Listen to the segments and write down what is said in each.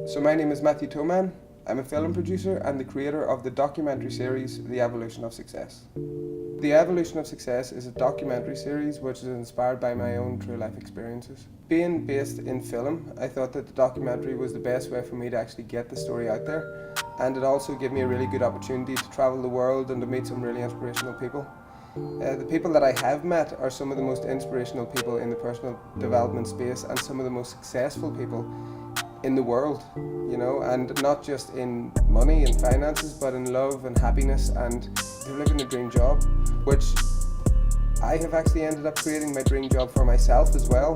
So my name is Matthew Toman. I'm a film producer and the creator of the documentary series The Evolution of Success. The Evolution of Success is a documentary series which is inspired by my own true life experiences. Being based in film, I thought that the documentary was the best way for me to actually get the story out there, and it also gave me a really good opportunity to travel the world and to meet some really inspirational people. The people that I have met are some of the most inspirational people in the personal development space and some of the most successful people in the world, and not just in money and finances, but in love and happiness, and they're living a dream job, which I have actually ended up creating my dream job for myself as well.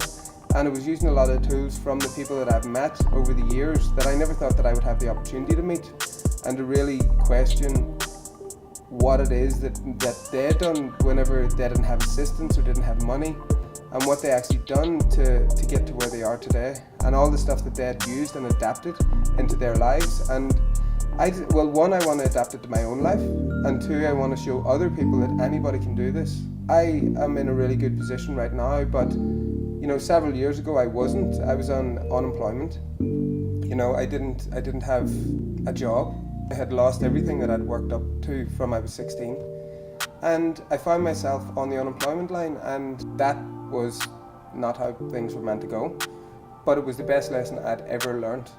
And I was using a lot of tools from the people that I've met over the years that I never thought that I would have the opportunity to meet, and to really question what it is that they'd done whenever they didn't have assistance or didn't have money, and what they actually done to get to where they are today, and all the stuff that they had used and adapted into their lives. And one, I want to adapt it to my own life, and two, I want to show other people that anybody can do this. I am in a really good position right now, but several years ago I wasn't. I was on unemployment. I didn't have a job. I had lost everything that I'd worked up to from I was 16. And I found myself on the unemployment line, and that was not how things were meant to go. But it was the best lesson I'd ever learned.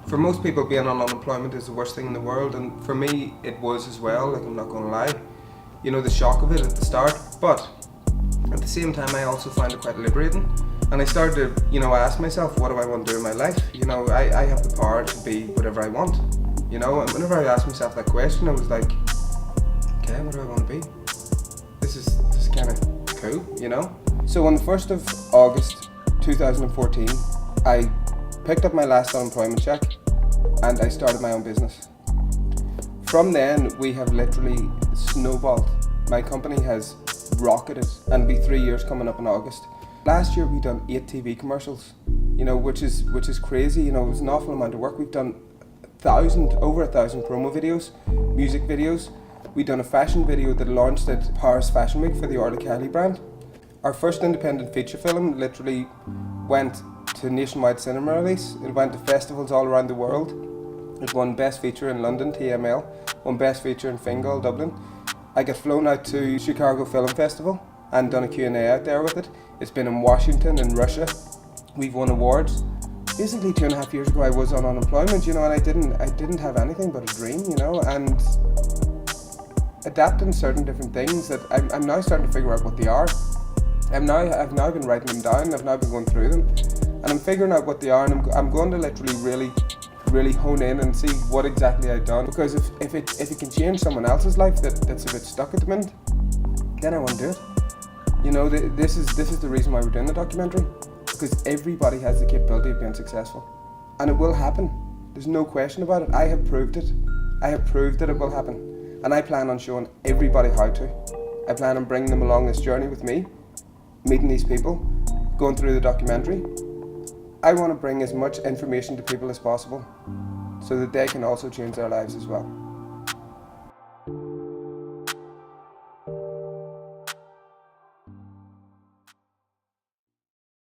For most people, being on unemployment is the worst thing in the world, and for me it was as well, I'm not going to lie. The shock of it at the start, but at the same time I also found it quite liberating. And I started to, ask myself, what do I want to do in my life? I have the power to be whatever I want. And whenever I asked myself that question, I was like, okay, what do I want to be? This is kind of cool, So on the 1st of August 2014, I picked up my last unemployment check and I started my own business. From then, we have literally snowballed. My company has rocketed, and it'll be 3 years coming up in August. Last year we done 8 TV commercials, which is crazy. It was an awful amount of work. We've done over 1,000 promo videos, music videos. We've done a fashion video that launched at Paris Fashion Week for the Orla Kelly brand. Our first independent feature film literally went to nationwide cinema release. It went to festivals all around the world. It won Best Feature in London, TML, won Best Feature in Fingal, Dublin. I got flown out to Chicago Film Festival and done a Q&A out there with it. It's been in Washington and Russia. We've won awards. Basically 2.5 years ago I was on unemployment, and I didn't have anything but a dream, and adapting certain different things that I'm now starting to figure out what they are. I've now been writing them down, I've now been going through them, and I'm figuring out what they are, and I'm going to literally really hone in and see what exactly I've done, because if it can change someone else's life that's a bit stuck at the minute, then I want to do it. This is the reason why we're doing the documentary, because everybody has the capability of being successful, and it will happen. There's no question about it. I have proved it. I have proved that it will happen, and I plan on showing everybody how to. I plan on bringing them along this journey with me, meeting these people, going through the documentary. I want to bring as much information to people as possible so that they can also change their lives as well.